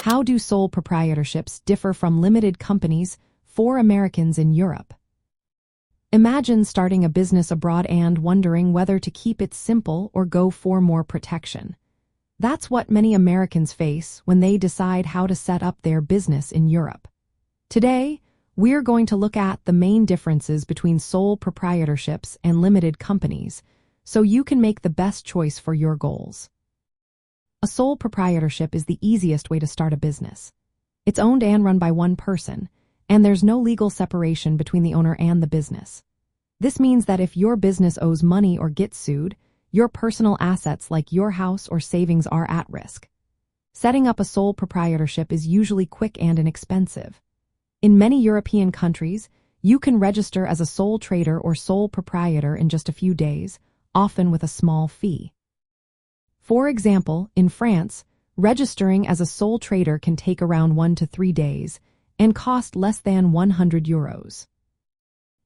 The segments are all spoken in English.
How do sole proprietorships differ from limited companies for Americans in Europe? Imagine starting a business abroad and wondering whether to keep it simple or go for more protection. That's what many Americans face when they decide how to set up their business in Europe. Today, we're going to look at the main differences between sole proprietorships and limited companies, so you can make the best choice for your goals. A sole proprietorship is the easiest way to start a business. It's owned and run by one person, and there's no legal separation between the owner and the business. This means that if your business owes money or gets sued, your personal assets like your house or savings are at risk. Setting up a sole proprietorship is usually quick and inexpensive. In many European countries, you can register as a sole trader or sole proprietor in just a few days, often with a small fee. For example, in France, registering as a sole trader can take around 1 to 3 days and cost less than €100.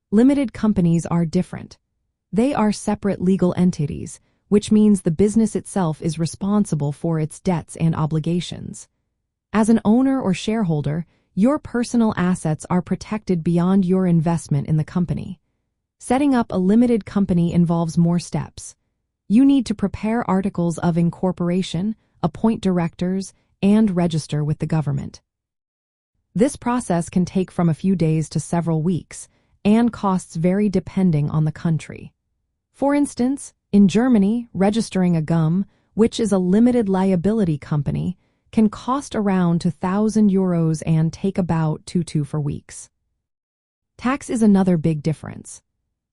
Limited companies are different. They are separate legal entities, which means the business itself is responsible for its debts and obligations. As an owner or shareholder, your personal assets are protected beyond your investment in the company. Setting up a limited company involves more steps. You need to prepare articles of incorporation, appoint directors, and register with the government. This process can take from a few days to several weeks, and costs vary depending on the country. For instance, in Germany, registering a GmbH, which is a limited liability company, can cost around €2,000 and take about 2 to 4 weeks. Tax is another big difference.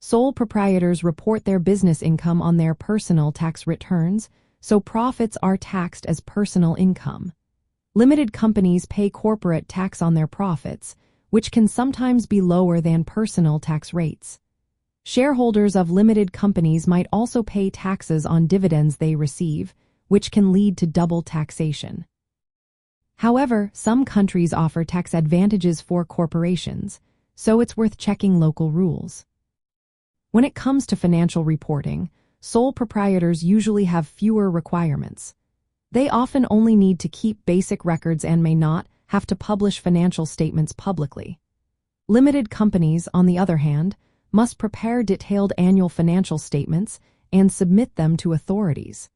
Sole proprietors report their business income on their personal tax returns, so profits are taxed as personal income. Limited companies pay corporate tax on their profits, which can sometimes be lower than personal tax rates. Shareholders of limited companies might also pay taxes on dividends they receive, which can lead to double taxation. However, some countries offer tax advantages for corporations, so it's worth checking local rules. When it comes to financial reporting, sole proprietors usually have fewer requirements. They often only need to keep basic records and may not have to publish financial statements publicly. Limited companies, on the other hand, must prepare detailed annual financial statements and submit them to authorities.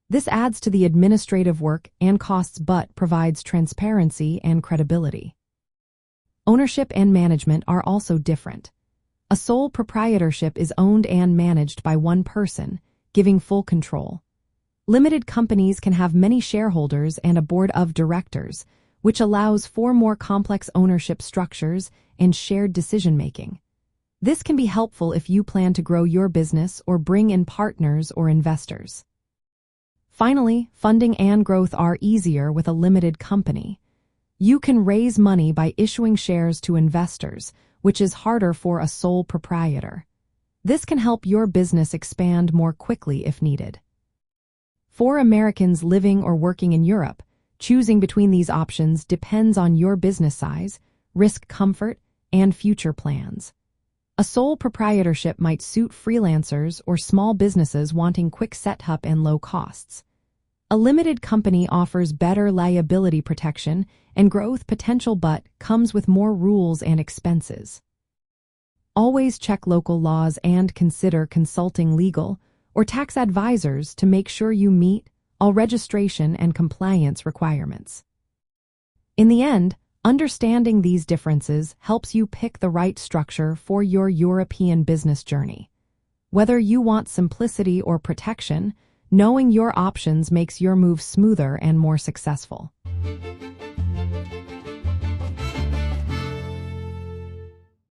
This adds to the administrative work and costs but provides transparency and credibility. Ownership and management are also different. A sole proprietorship is owned and managed by one person, giving full control. Limited companies can have many shareholders and a board of directors, which allows for more complex ownership structures and shared decision-making. This can be helpful if you plan to grow your business or bring in partners or investors. Finally, funding and growth are easier with a limited company. You can raise money by issuing shares to investors, which is harder for a sole proprietor. This can help your business expand more quickly if needed. For Americans living or working in Europe, choosing between these options depends on your business size, risk comfort, and future plans. A sole proprietorship might suit freelancers or small businesses wanting quick setup and low costs. A limited company offers better liability protection and growth potential but comes with more rules and expenses. Always check local laws and consider consulting legal or tax advisors to make sure you meet all registration and compliance requirements. In the end, understanding these differences helps you pick the right structure for your European business journey. Whether you want simplicity or protection, knowing your options makes your move smoother and more successful.